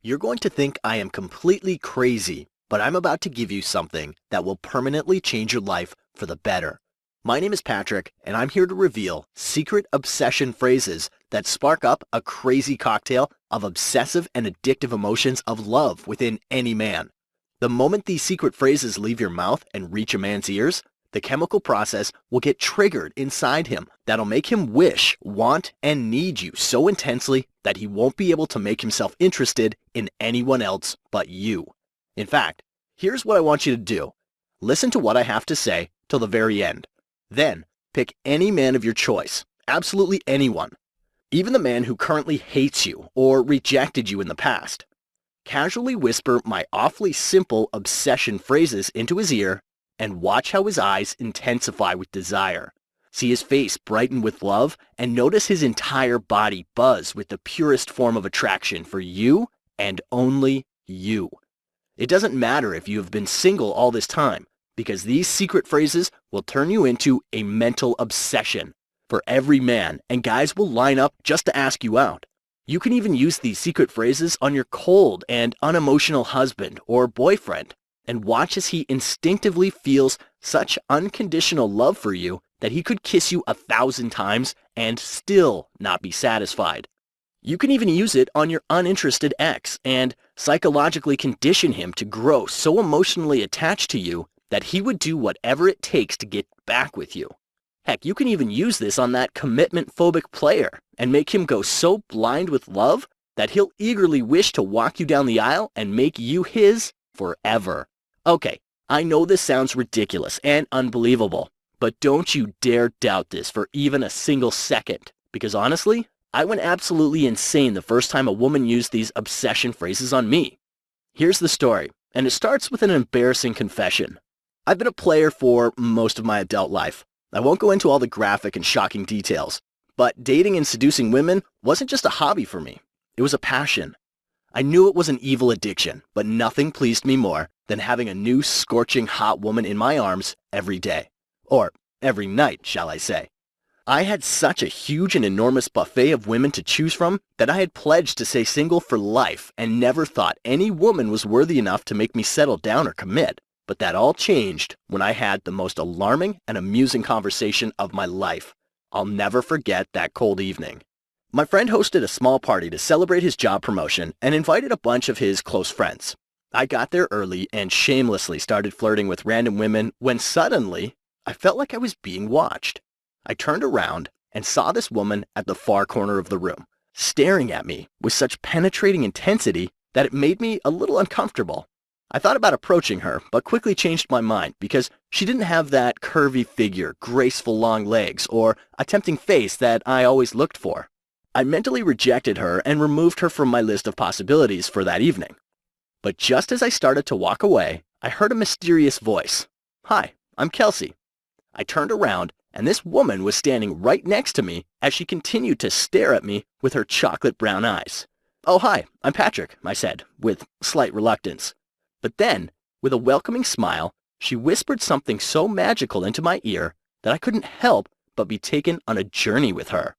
You're going to think I am completely crazy, but I'm about to give you something that will permanently change your life for the better. My name is Patrick, and I'm here to reveal secret obsession phrases that spark up a crazy cocktail of obsessive and addictive emotions of love within any man. The moment these secret phrases leave your mouth and reach a man's ears, the chemical process will get triggered inside him that'll make him wish, want, and need you so intensely that he won't be able to make himself interested in anyone else but you. In fact, here's what I want you to do. Listen to what I have to say till the very end. Then, pick any man of your choice, absolutely anyone, even the man who currently hates you or rejected you in the past. Casually whisper my awfully simple obsession phrases into his ear and watch how his eyes intensify with desire. See his face brighten with love and notice his entire body buzz with the purest form of attraction for you and only you. It doesn't matter if you have been single all this time, because these secret phrases will turn you into a mental obsession for every man, and guys will line up just to ask you out. You can even use these secret phrases on your cold and unemotional husband or boyfriend, and watch as he instinctively feels such unconditional love for you that he could kiss you 1,000 times and still not be satisfied. You can even use it on your uninterested ex and psychologically condition him to grow so emotionally attached to you that he would do whatever it takes to get back with you. Heck, you can even use this on that commitment-phobic player and make him go so blind with love that he'll eagerly wish to walk you down the aisle and make you his forever. Okay, I know this sounds ridiculous and unbelievable, but don't you dare doubt this for even a single second, because honestly, I went absolutely insane the first time a woman used these obsession phrases on me. Here's the story, and it starts with an embarrassing confession. I've been a player for most of my adult life. I won't go into all the graphic and shocking details, but dating and seducing women wasn't just a hobby for me. It was a passion. I knew it was an evil addiction, but nothing pleased me more than having a new scorching hot woman in my arms every day. Or every night, shall I say. I had such a huge and enormous buffet of women to choose from that I had pledged to stay single for life and never thought any woman was worthy enough to make me settle down or commit. But that all changed when I had the most alarming and amusing conversation of my life. I'll never forget that cold evening. My friend hosted a small party to celebrate his job promotion and invited a bunch of his close friends. I got there early and shamelessly started flirting with random women when suddenly I felt like I was being watched. I turned around and saw this woman at the far corner of the room, staring at me with such penetrating intensity that it made me a little uncomfortable. I thought about approaching her, but quickly changed my mind because she didn't have that curvy figure, graceful long legs, or a tempting face that I always looked for. I mentally rejected her and removed her from my list of possibilities for that evening. But just as I started to walk away, I heard a mysterious voice. "Hi, I'm Kelsey." I turned around, and this woman was standing right next to me as she continued to stare at me with her chocolate brown eyes. "Oh, hi, I'm Patrick," I said, with slight reluctance. But then, with a welcoming smile, she whispered something so magical into my ear that I couldn't help but be taken on a journey with her.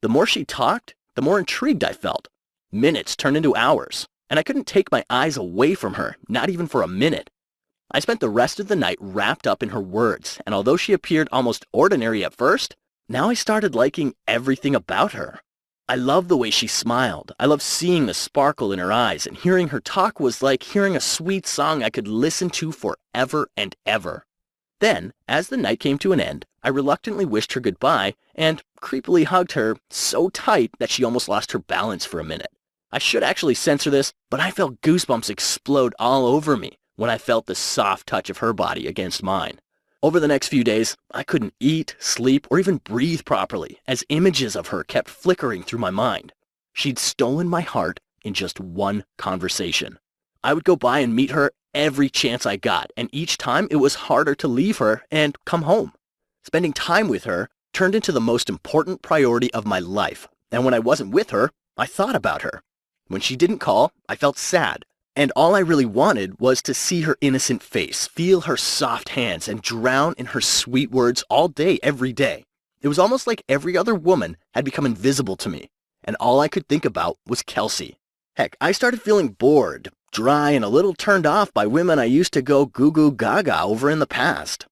The more she talked, the more intrigued I felt. Minutes turned into hours, and I couldn't take my eyes away from her, not even for a minute. I spent the rest of the night wrapped up in her words, and although she appeared almost ordinary at first, now I started liking everything about her. I loved the way she smiled. I loved seeing the sparkle in her eyes, and hearing her talk was like hearing a sweet song I could listen to forever and ever. Then, as the night came to an end, I reluctantly wished her goodbye and creepily hugged her so tight that she almost lost her balance for a minute. I should actually censor this, but I felt goosebumps explode all over me when I felt the soft touch of her body against mine. Over the next few days, I couldn't eat, sleep, or even breathe properly as images of her kept flickering through my mind. She'd stolen my heart in just one conversation. I would go by and meet her every chance I got, and each time it was harder to leave her and come home. Spending time with her turned into the most important priority of my life, and when I wasn't with her, I thought about her. When she didn't call, I felt sad. And all I really wanted was to see her innocent face, feel her soft hands, and drown in her sweet words all day, every day. It was almost like every other woman had become invisible to me, and all I could think about was Kelsey. Heck, I started feeling bored, dry, and a little turned off by women I used to go goo goo gaga over in the past.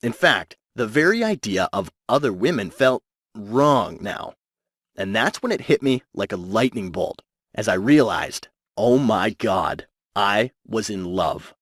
In fact, the very idea of other women felt wrong now. And that's when it hit me like a lightning bolt as I realized, oh my God, I was in love.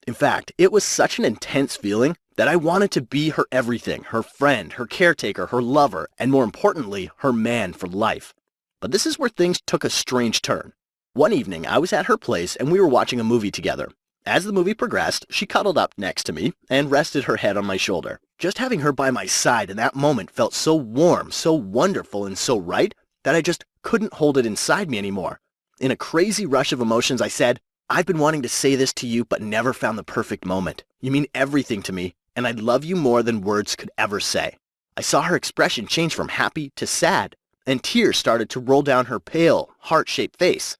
In fact, it was such an intense feeling that I wanted to be her everything, her friend, her caretaker, her lover, and more importantly, her man for life. But this is where things took a strange turn. One evening, I was at her place and we were watching a movie together. As the movie progressed, she cuddled up next to me and rested her head on my shoulder. Just having her by my side in that moment felt so warm, so wonderful, and so right that I just couldn't hold it inside me anymore. In a crazy rush of emotions, I said, "I've been wanting to say this to you, but never found the perfect moment. You mean everything to me, and I love you more than words could ever say." I saw her expression change from happy to sad, and tears started to roll down her pale, heart-shaped face.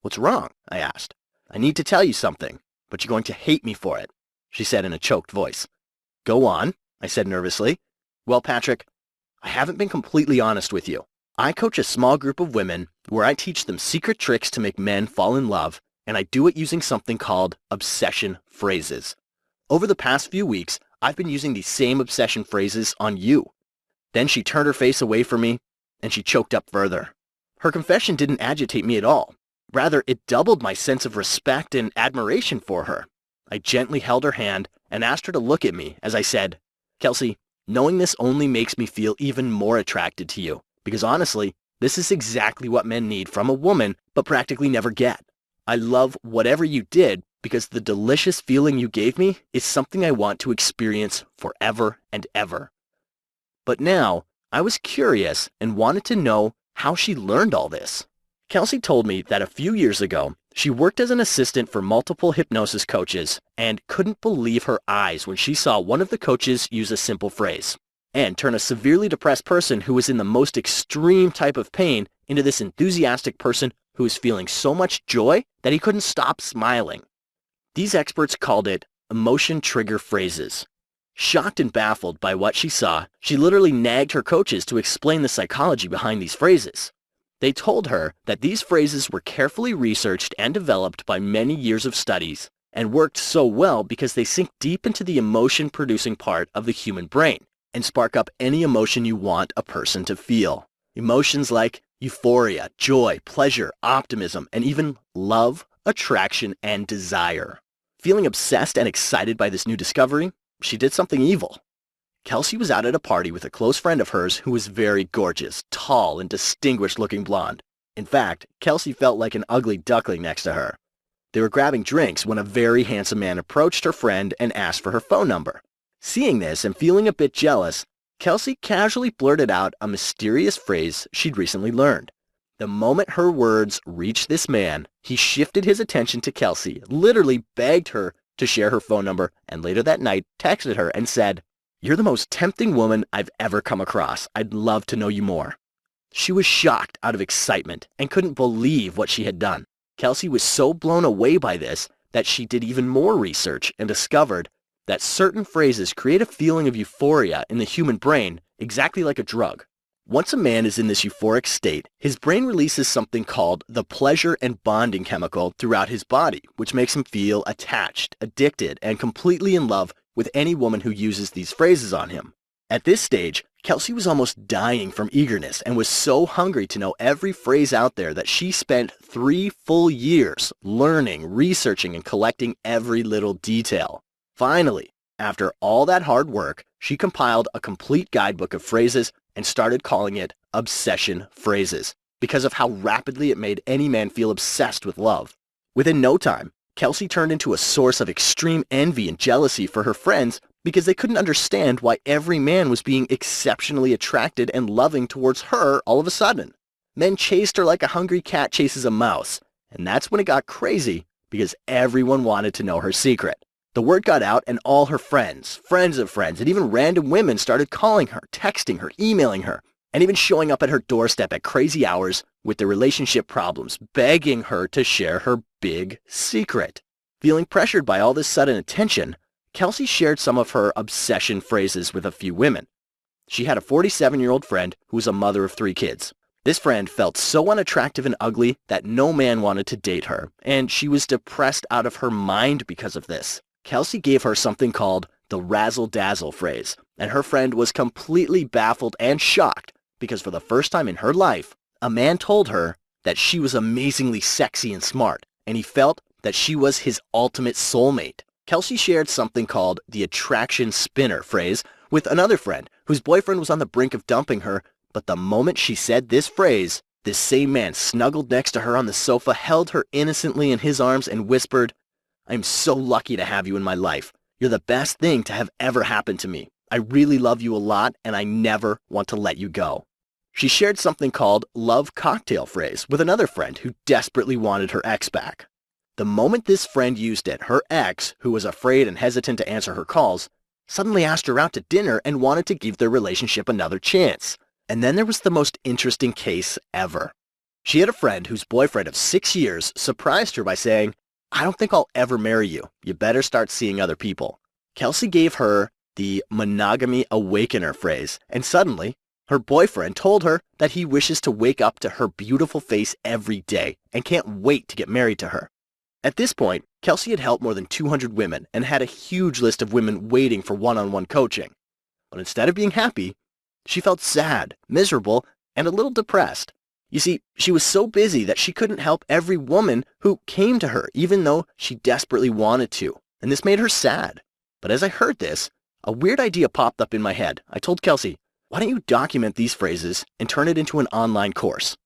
"What's wrong?" I asked. "I need to tell you something, but you're going to hate me for it," she said in a choked voice. "Go on," I said nervously. "Well, Patrick, I haven't been completely honest with you. I coach a small group of women where I teach them secret tricks to make men fall in love, and I do it using something called obsession phrases. Over the past few weeks, I've been using these same obsession phrases on you." Then she turned her face away from me, and she choked up further. Her confession didn't agitate me at all. Rather, it doubled my sense of respect and admiration for her. I gently held her hand and asked her to look at me as I said, "Kelsey, knowing this only makes me feel even more attracted to you, because honestly, this is exactly what men need from a woman, but practically never get. I love whatever you did because the delicious feeling you gave me is something I want to experience forever and ever." But now, I was curious and wanted to know how she learned all this. Kelsey told me that a few years ago, she worked as an assistant for multiple hypnosis coaches and couldn't believe her eyes when she saw one of the coaches use a simple phrase and turn a severely depressed person who was in the most extreme type of pain into this enthusiastic person who was feeling so much joy that he couldn't stop smiling. These experts called it emotion trigger phrases. Shocked and baffled by what she saw, she literally nagged her coaches to explain the psychology behind these phrases. They told her that these phrases were carefully researched and developed by many years of studies and worked so well because they sink deep into the emotion-producing part of the human brain and spark up any emotion you want a person to feel. Emotions like euphoria, joy, pleasure, optimism, and even love, attraction, and desire. Feeling obsessed and excited by this new discovery, she did something evil. Kelsey was out at a party with a close friend of hers who was very gorgeous, tall, and distinguished-looking blonde. In fact, Kelsey felt like an ugly duckling next to her. They were grabbing drinks when a very handsome man approached her friend and asked for her phone number. Seeing this and feeling a bit jealous, Kelsey casually blurted out a mysterious phrase she'd recently learned. The moment her words reached this man, he shifted his attention to Kelsey, literally begged her to share her phone number, and later that night texted her and said, "You're the most tempting woman I've ever come across. I'd love to know you more." She was shocked out of excitement and couldn't believe what she had done. Kelsey was so blown away by this that she did even more research and discovered that certain phrases create a feeling of euphoria in the human brain exactly like a drug. Once a man is in this euphoric state, his brain releases something called the pleasure and bonding chemical throughout his body, which makes him feel attached, addicted, and completely in love with any woman who uses these phrases on him. At this stage, Kelsey was almost dying from eagerness and was so hungry to know every phrase out there that she spent 3 full years learning, researching, and collecting every little detail. Finally, after all that hard work, she compiled a complete guidebook of phrases and started calling it obsession phrases because of how rapidly it made any man feel obsessed with love. Within no time, Kelsey turned into a source of extreme envy and jealousy for her friends because they couldn't understand why every man was being exceptionally attracted and loving towards her all of a sudden. Men chased her like a hungry cat chases a mouse, and that's when it got crazy because everyone wanted to know her secret. The word got out and all her friends, friends of friends, and even random women started calling her, texting her, emailing her, and even showing up at her doorstep at crazy hours with their relationship problems, begging her to share her big secret. Feeling pressured by all this sudden attention, Kelsey shared some of her obsession phrases with a few women. She had a 47-year-old friend who was a mother of 3 kids. This friend felt so unattractive and ugly that no man wanted to date her, and she was depressed out of her mind because of this. Kelsey gave her something called the razzle-dazzle phrase, and her friend was completely baffled and shocked because for the first time in her life, a man told her that she was amazingly sexy and smart, and he felt that she was his ultimate soulmate. Kelsey shared something called the attraction spinner phrase with another friend whose boyfriend was on the brink of dumping her, but the moment she said this phrase, this same man snuggled next to her on the sofa, held her innocently in his arms, and whispered, "I'm so lucky to have you in my life. You're the best thing to have ever happened to me. I really love you a lot, and I never want to let you go." She shared something called love cocktail phrase with another friend who desperately wanted her ex back. The moment this friend used it, her ex, who was afraid and hesitant to answer her calls, suddenly asked her out to dinner and wanted to give their relationship another chance. And then there was the most interesting case ever. She had a friend whose boyfriend of 6 years surprised her by saying, "I don't think I'll ever marry you. You better start seeing other people." Kelsey gave her the monogamy awakener phrase, and suddenly, her boyfriend told her that he wishes to wake up to her beautiful face every day and can't wait to get married to her. At this point, Kelsey had helped more than 200 women and had a huge list of women waiting for one-on-one coaching. But instead of being happy, she felt sad, miserable, and a little depressed. You see, she was so busy that she couldn't help every woman who came to her, even though she desperately wanted to, and this made her sad. But as I heard this, a weird idea popped up in my head. I told Kelsey, "Why don't you document these phrases and turn it into an online course?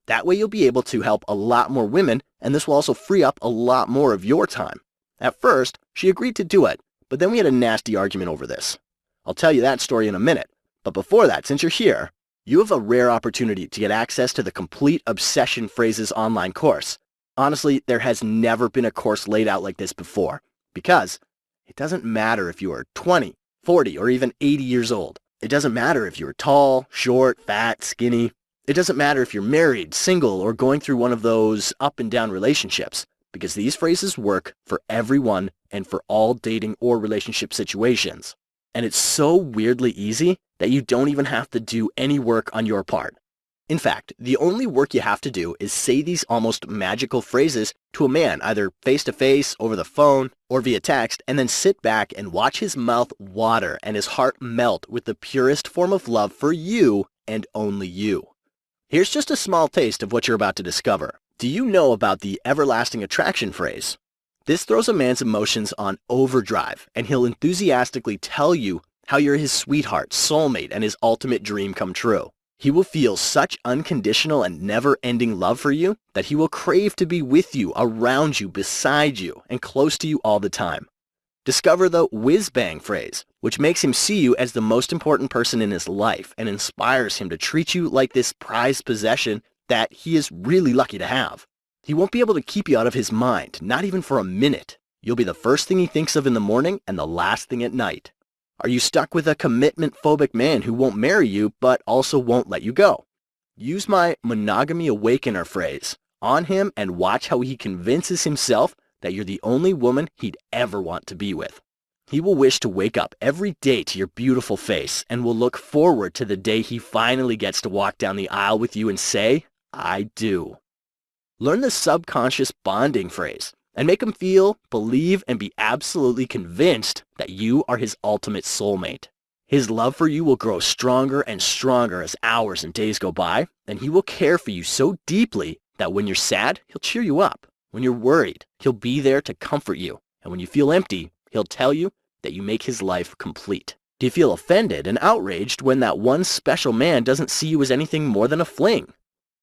That way you'll be able to help a lot more women, and this will also free up a lot more of your time." At first, she agreed to do it, but then we had a nasty argument over this. I'll tell you that story in a minute. But before that, since you're here, you have a rare opportunity to get access to the Complete Obsession Phrases online course. Honestly, there has never been a course laid out like this before, because it doesn't matter if you are 20, 40, or even 80 years old. It doesn't matter if you're tall, short, fat, skinny. It doesn't matter if you're married, single, or going through one of those up and down relationships, because these phrases work for everyone and for all dating or relationship situations. And it's so weirdly easy that you don't even have to do any work on your part. In fact, the only work you have to do is say these almost magical phrases to a man, either face-to-face, over the phone, or via text, and then sit back and watch his mouth water and his heart melt with the purest form of love for you and only you. Here's just a small taste of what you're about to discover. Do you know about the everlasting attraction phrase? This throws a man's emotions on overdrive, and he'll enthusiastically tell you how you're his sweetheart, soulmate, and his ultimate dream come true. He will feel such unconditional and never-ending love for you that he will crave to be with you, around you, beside you, and close to you all the time. Discover the whiz-bang phrase, which makes him see you as the most important person in his life and inspires him to treat you like this prized possession that he is really lucky to have. He won't be able to keep you out of his mind, not even for a minute. You'll be the first thing he thinks of in the morning and the last thing at night. Are you stuck with a commitment-phobic man who won't marry you but also won't let you go? Use my monogamy awakener phrase on him and watch how he convinces himself that you're the only woman he'd ever want to be with. He will wish to wake up every day to your beautiful face and will look forward to the day he finally gets to walk down the aisle with you and say, "I do." Learn the subconscious bonding phrase and make him feel, believe, and be absolutely convinced that you are his ultimate soulmate. His love for you will grow stronger and stronger as hours and days go by, and he will care for you so deeply that when you're sad, he'll cheer you up. When you're worried, he'll be there to comfort you. And when you feel empty, he'll tell you that you make his life complete. Do you feel offended and outraged when that one special man doesn't see you as anything more than a fling?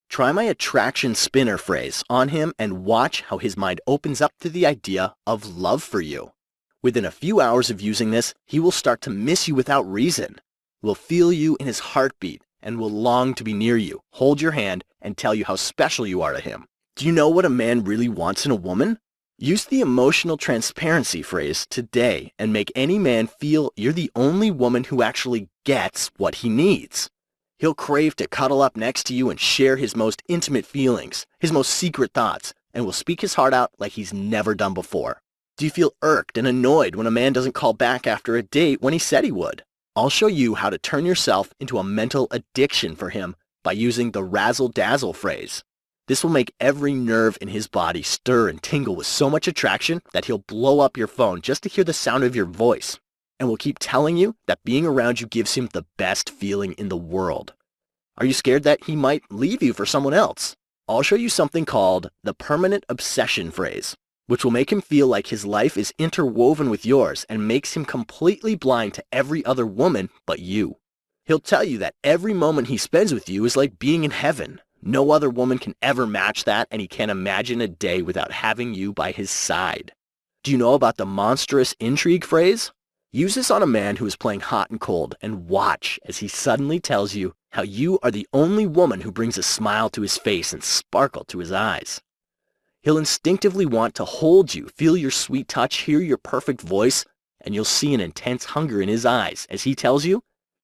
Try my attraction spinner phrase on him and watch how his mind opens up to the idea of love for you. Within a few hours of using this, he will start to miss you without reason, will feel you in his heartbeat, and will long to be near you, hold your hand, and tell you how special you are to him. Do you know what a man really wants in a woman? Use the emotional transparency phrase today and make any man feel you're the only woman who actually gets what he needs. He'll crave to cuddle up next to you and share his most intimate feelings, his most secret thoughts, and will speak his heart out like he's never done before. Do you feel irked and annoyed when a man doesn't call back after a date when he said he would? I'll show you how to turn yourself into a mental addiction for him by using the razzle-dazzle phrase. This will make every nerve in his body stir and tingle with so much attraction that he'll blow up your phone just to hear the sound of your voice, and will keep telling you that being around you gives him the best feeling in the world. Are you scared that he might leave you for someone else? I'll show you something called the permanent obsession phrase, which will make him feel like his life is interwoven with yours and makes him completely blind to every other woman but you. He'll tell you that every moment he spends with you is like being in heaven. No other woman can ever match that, and he can't imagine a day without having you by his side. Do you know about the monstrous intrigue phrase? Use this on a man who is playing hot and cold, and watch as he suddenly tells you how you are the only woman who brings a smile to his face and sparkle to his eyes. He'll instinctively want to hold you, feel your sweet touch, hear your perfect voice, and you'll see an intense hunger in his eyes as he tells you,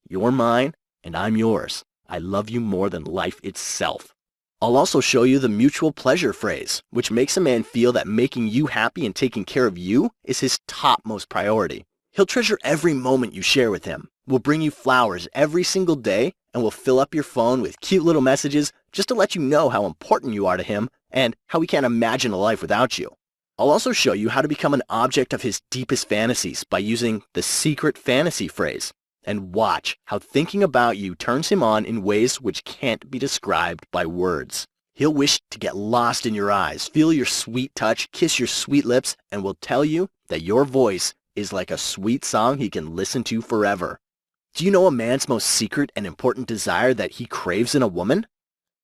"You're mine, and I'm yours. I love you more than life itself." I'll also show you the mutual pleasure phrase, which makes a man feel that making you happy and taking care of you is his topmost priority. He'll treasure every moment you share with him, will bring you flowers every single day, and will fill up your phone with cute little messages just to let you know how important you are to him and how he can't imagine a life without you. I'll also show you how to become an object of his deepest fantasies by using the secret fantasy phrase, and watch how thinking about you turns him on in ways which can't be described by words. He'll wish to get lost in your eyes, feel your sweet touch, kiss your sweet lips, and will tell you that your voice is like a sweet song he can listen to forever. Do you know a man's most secret and important desire that he craves in a woman?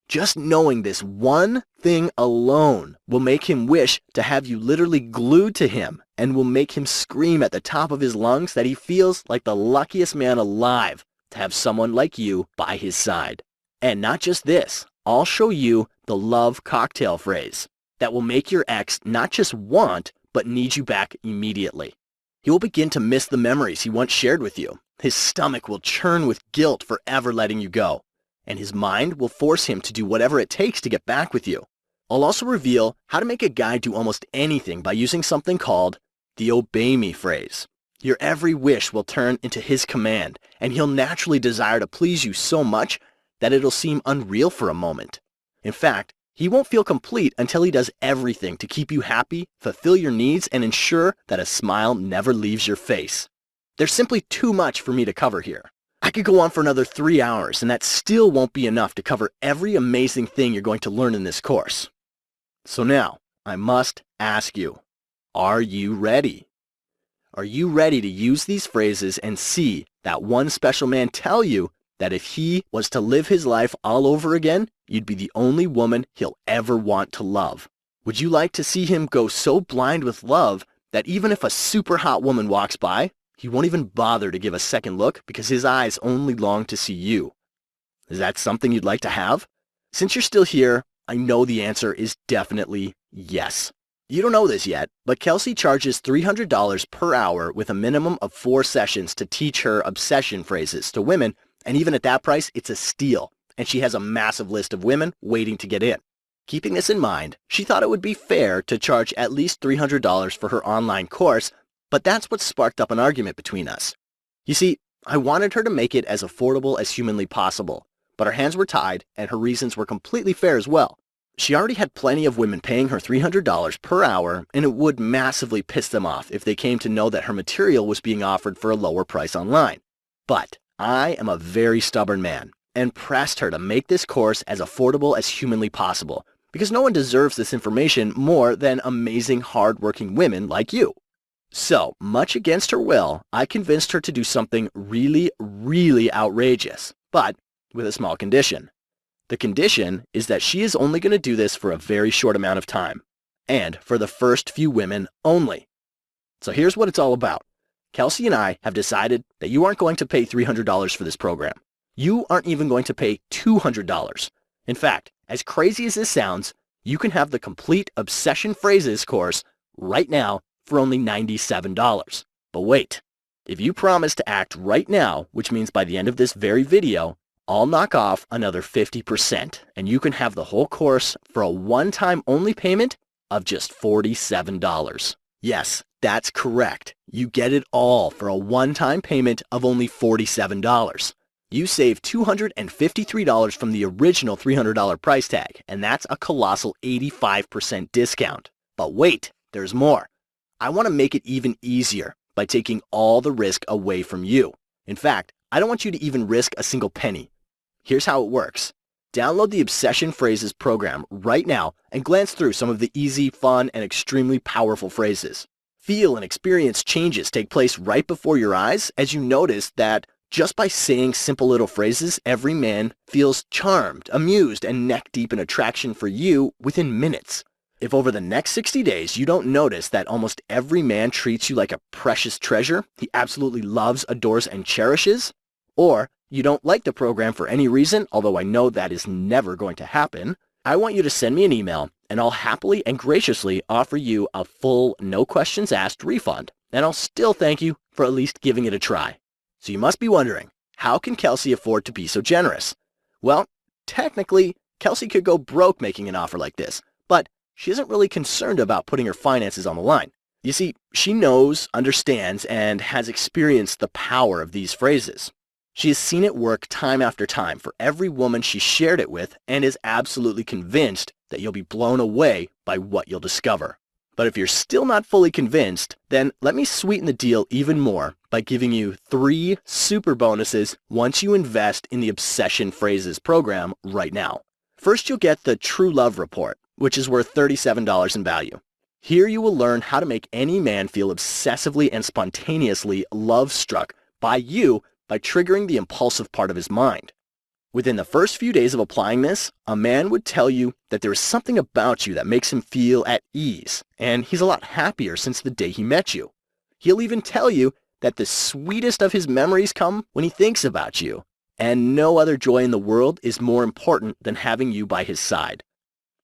Just knowing this one thing alone will make him wish to have you literally glued to him, and will make him scream at the top of his lungs that he feels like the luckiest man alive to have someone like you by his side. And not just this, I'll show you the love cocktail phrase that will make your ex not just want, but need you back immediately. He will begin to miss the memories he once shared with you. His stomach will churn with guilt for ever letting you go, and his mind will force him to do whatever it takes to get back with you. I'll also reveal how to make a guy do almost anything by using something called the obey me phrase. Your every wish will turn into his command, and he'll naturally desire to please you so much that it'll seem unreal for a moment. In fact, he won't feel complete until he does everything to keep you happy, fulfill your needs, and ensure that a smile never leaves your face. There's simply too much for me to cover here. I could go on for another 3 hours, and that still won't be enough to cover every amazing thing you're going to learn in this course. So now, I must ask you, are you ready? Are you ready to use these phrases and see that one special man tell you that if he was to live his life all over again, you'd be the only woman he'll ever want to love? Would you like to see him go so blind with love that even if a super hot woman walks by, he won't even bother to give a second look because his eyes only long to see you? Is that something you'd like to have? Since you're still here, I know the answer is definitely yes. You don't know this yet, but Kelsey charges $300 per hour with a minimum of 4 sessions to teach her obsession phrases to women, and even at that price, it's a steal, and she has a massive list of women waiting to get in. Keeping this in mind, she thought it would be fair to charge at least $300 for her online course, but that's what sparked up an argument between us. You see, I wanted her to make it as affordable as humanly possible, but our hands were tied and her reasons were completely fair as well. She already had plenty of women paying her $300 per hour, and it would massively piss them off if they came to know that her material was being offered for a lower price online. But I am a very stubborn man and pressed her to make this course as affordable as humanly possible, because no one deserves this information more than amazing, hard-working women like you. So, much against her will, I convinced her to do something really, really outrageous, but with a small condition. The condition is that she is only going to do this for a very short amount of time, and for the first few women only. So here's what it's all about. Kelsey and I have decided that you aren't going to pay $300 for this program. You aren't even going to pay $200. In fact, as crazy as this sounds, you can have the complete Obsession Phrases course right now for only $97. But wait, if you promise to act right now, which means by the end of this very video, I'll knock off another 50%, and you can have the whole course for a one-time only payment of just $47. Yes, that's correct. You get it all for a one-time payment of only $47. You save $253 from the original $300 price tag, and that's a colossal 85% discount. But wait, there's more. I want to make it even easier by taking all the risk away from you. In fact, I don't want you to even risk a single penny. Here's how it works. Download the Obsession Phrases program right now and glance through some of the easy, fun, and extremely powerful phrases. Feel and experience changes take place right before your eyes as you notice that just by saying simple little phrases, every man feels charmed, amused, and neck-deep in attraction for you within minutes. If over the next 60 days you don't notice that almost every man treats you like a precious treasure he absolutely loves, adores, and cherishes, or you don't like the program for any reason, although I know that is never going to happen, I want you to send me an email and I'll happily and graciously offer you a full, no questions asked refund, and I'll still thank you for at least giving it a try. So you must be wondering, how can Kelsey afford to be so generous? Well, technically, Kelsey could go broke making an offer like this, but she isn't really concerned about putting her finances on the line. You see, she knows, understands, and has experienced the power of these phrases. She has seen it work time after time for every woman she shared it with and is absolutely convinced that you'll be blown away by what you'll discover. But if you're still not fully convinced, then let me sweeten the deal even more by giving you 3 super bonuses once you invest in the Obsession Phrases program right now. First, you'll get the True Love Report, which is worth $37 in value. Here you will learn how to make any man feel obsessively and spontaneously love-struck by you by triggering the impulsive part of his mind. Within the first few days of applying this, a man would tell you that there is something about you that makes him feel at ease, and he's a lot happier since the day he met you. He'll even tell you that the sweetest of his memories come when he thinks about you, and no other joy in the world is more important than having you by his side.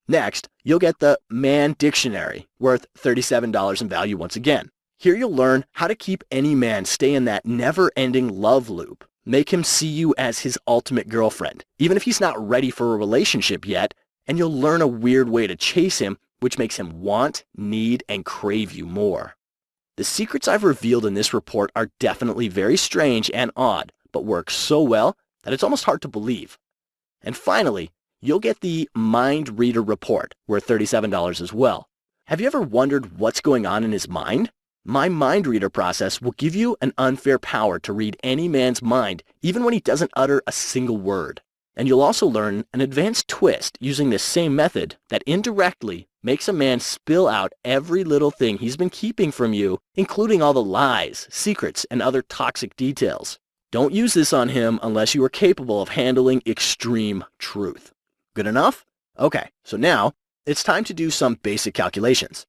Next, you'll get the Man Dictionary, worth $37 in value once again. Here you'll learn how to keep any man stay in that never-ending love loop. Make him see you as his ultimate girlfriend, even if he's not ready for a relationship yet, and you'll learn a weird way to chase him, which makes him want, need, and crave you more. The secrets I've revealed in this report are definitely very strange and odd, but work so well that it's almost hard to believe. And finally, you'll get the Mind Reader Report, worth $37 as well. Have you ever wondered what's going on in his mind? My Mind Reader process will give you an unfair power to read any man's mind, even when he doesn't utter a single word. And you'll also learn an advanced twist using this same method that indirectly makes a man spill out every little thing he's been keeping from you, including all the lies, secrets, and other toxic details. Don't use this on him unless you are capable of handling extreme truth. Good enough? Okay, so now it's time to do some basic calculations.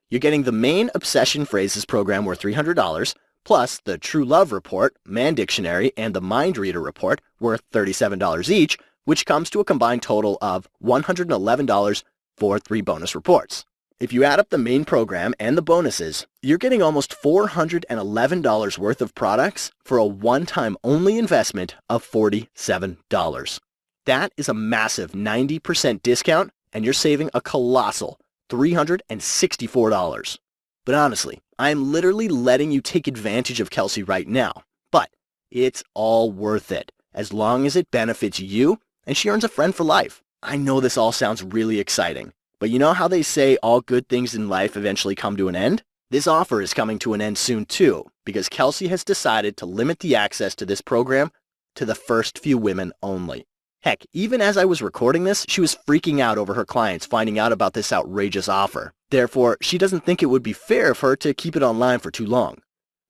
You're getting the main Obsession Phrases program worth $300, plus the True Love Report, Man Dictionary, and the Mind Reader Report worth $37 each, which comes to a combined total of $111 for 3 bonus reports. If you add up the main program and the bonuses, you're getting almost $411 worth of products for a one-time only investment of $47. That is a massive 90% discount, and you're saving a colossal $364. But honestly, I am literally letting you take advantage of Kelsey right now. But it's all worth it, as long as it benefits you and she earns a friend for life. I know this all sounds really exciting, but you know how they say all good things in life eventually come to an end? This offer is coming to an end soon too, because Kelsey has decided to limit the access to this program to the first few women only. Heck, even as I was recording this, she was freaking out over her clients finding out about this outrageous offer. Therefore, she doesn't think it would be fair of her to keep it online for too long.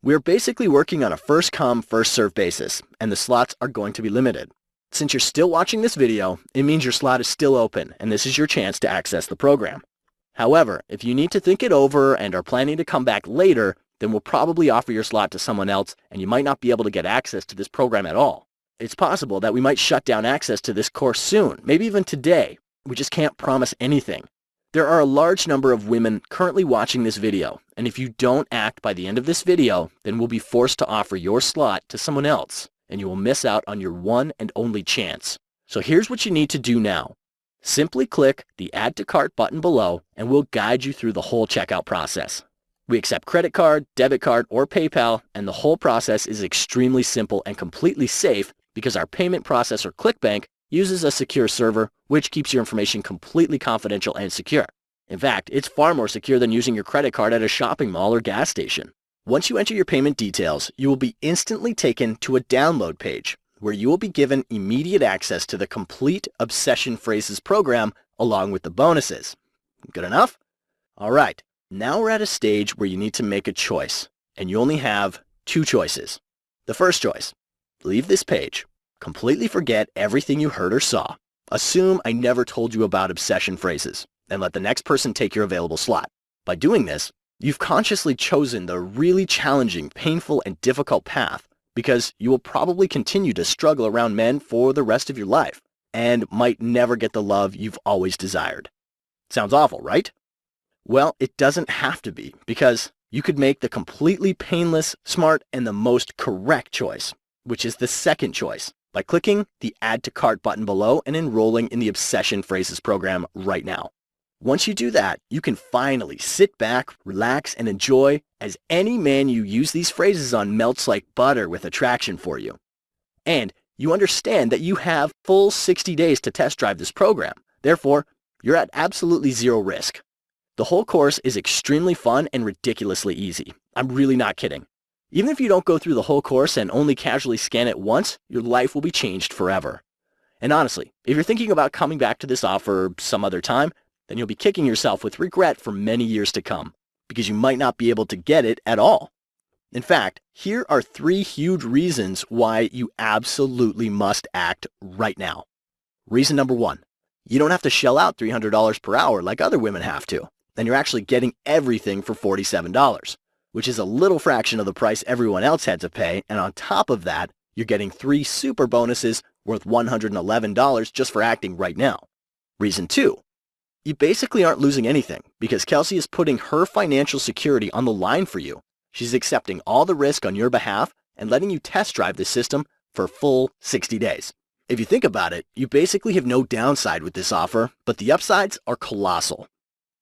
We're basically working on a first-come, first-served basis, and the slots are going to be limited. Since you're still watching this video, it means your slot is still open, and this is your chance to access the program. However, if you need to think it over and are planning to come back later, then we'll probably offer your slot to someone else, and you might not be able to get access to this program at all. It's possible that we might shut down access to this course soon, maybe even today. We just can't promise anything. There are a large number of women currently watching this video, and if you don't act by the end of this video, then we'll be forced to offer your slot to someone else, and you will miss out on your one and only chance. So here's what you need to do now. Simply click the Add to Cart button below, and we'll guide you through the whole checkout process. We accept credit card, debit card, or PayPal, and the whole process is extremely simple and completely safe, because our payment processor ClickBank uses a secure server which keeps your information completely confidential and secure. In fact, it's far more secure than using your credit card at a shopping mall or gas station. Once you enter your payment details, you will be instantly taken to a download page where you will be given immediate access to the complete Obsession Phrases program along with the bonuses. Good enough? All right, now we're at a stage where you need to make a choice, and you only have two choices. The first choice, leave this page, completely forget everything you heard or saw, assume I never told you about Obsession Phrases, and let the next person take your available slot. By doing this, you've consciously chosen the really challenging, painful, and difficult path because you will probably continue to struggle around men for the rest of your life and might never get the love you've always desired. Sounds awful, right? Well, it doesn't have to be, because you could make the completely painless, smart, and the most correct choice, which is the second choice, by clicking the Add to Cart button below and enrolling in the Obsession Phrases program right now. Once you do that, you can finally sit back, relax, and enjoy as any man you use these phrases on melts like butter with attraction for you. And you understand that you have full 60 days to test drive this program. Therefore, you're at absolutely zero risk. The whole course is extremely fun and ridiculously easy. I'm really not kidding. Even if you don't go through the whole course and only casually scan it once, your life will be changed forever. And honestly, if you're thinking about coming back to this offer some other time, then you'll be kicking yourself with regret for many years to come, because you might not be able to get it at all. In fact, here are 3 huge reasons why you absolutely must act right now. Reason number 1, you don't have to shell out $300 per hour like other women have to, and you're actually getting everything for $47, which is a little fraction of the price everyone else had to pay, and on top of that, you're getting 3 super bonuses worth $111 just for acting right now. Reason 2, you basically aren't losing anything because Kelsey is putting her financial security on the line for you. She's accepting all the risk on your behalf and letting you test drive the system for full 60 days. If you think about it, you basically have no downside with this offer, but the upsides are colossal.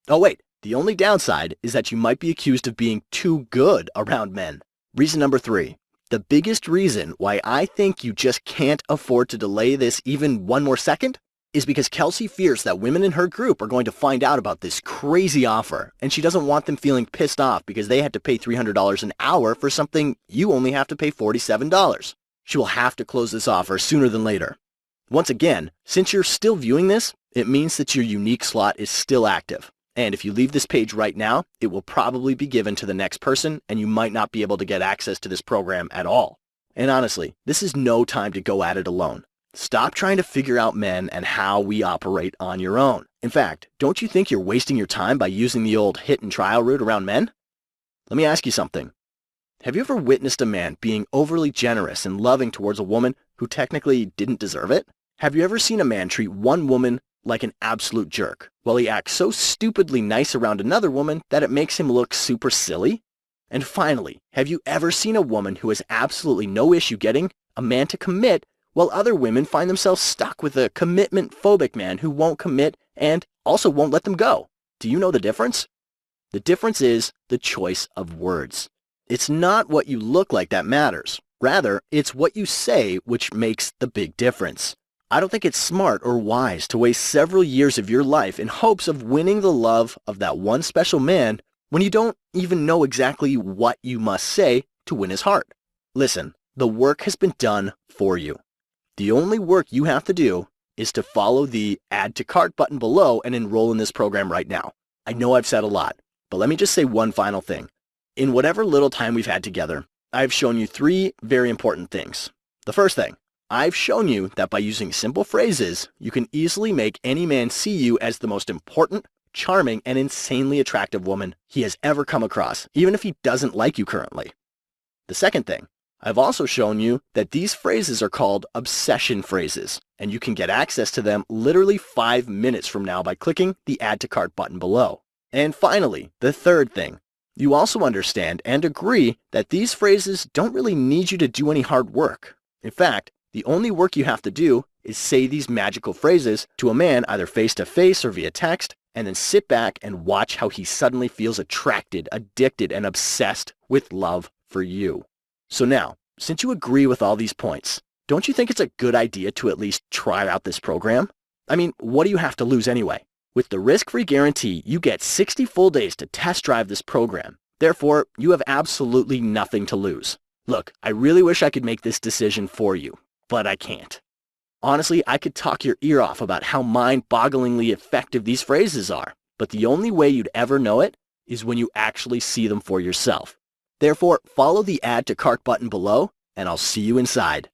Oh wait, the only downside is that you might be accused of being too good around men. Reason number 3, the biggest reason why I think you just can't afford to delay this even one more second is because Kelsey fears that women in her group are going to find out about this crazy offer, and she doesn't want them feeling pissed off because they had to pay $300 an hour for something you only have to pay $47. She will have to close this offer sooner than later. Once again, since you're still viewing this, it means that your unique slot is still active. And if you leave this page right now, it will probably be given to the next person, and you might not be able to get access to this program at all. And honestly, this is no time to go at it alone. Stop trying to figure out men and how we operate on your own. In fact, don't you think you're wasting your time by using the old hit and trial route around men? Let me ask you something. Have you ever witnessed a man being overly generous and loving towards a woman who technically didn't deserve it? Have you ever seen a man treat one woman like an absolute jerk while he acts so stupidly nice around another woman that it makes him look super silly? And finally, have you ever seen a woman who has absolutely no issue getting a man to commit while other women find themselves stuck with a commitment-phobic man who won't commit and also won't let them go? Do you know the difference? The difference is the choice of words. It's not what you look like that matters. Rather, it's what you say which makes the big difference. I don't think it's smart or wise to waste several years of your life in hopes of winning the love of that one special man when you don't even know exactly what you must say to win his heart. Listen, the work has been done for you. The only work you have to do is to follow the Add to Cart button below and enroll in this program right now. I know I've said a lot, but let me just say one final thing. In whatever little time we've had together, I've shown you 3 very important things. The first thing, I've shown you that by using simple phrases, you can easily make any man see you as the most important, charming, and insanely attractive woman he has ever come across, even if he doesn't like you currently. The second thing, I've also shown you that these phrases are called obsession phrases, and you can get access to them literally 5 minutes from now by clicking the Add to Cart button below. And finally, the third thing, you also understand and agree that these phrases don't really need you to do any hard work. In fact, the only work you have to do is say these magical phrases to a man either face-to-face or via text, and then sit back and watch how he suddenly feels attracted, addicted, and obsessed with love for you. So now, since you agree with all these points, Don't you think it's a good idea to at least try out this program? I mean, what do you have to lose anyway? With the risk-free guarantee, you get 60 full days to test drive this program. Therefore, you have absolutely nothing to lose. Look, I really wish I could make this decision for you, but I can't. Honestly, I could talk your ear off about how mind-bogglingly effective these phrases are, but the only way you'd ever know it is when you actually see them for yourself. Therefore, follow the Add to Cart button below, and I'll see you inside.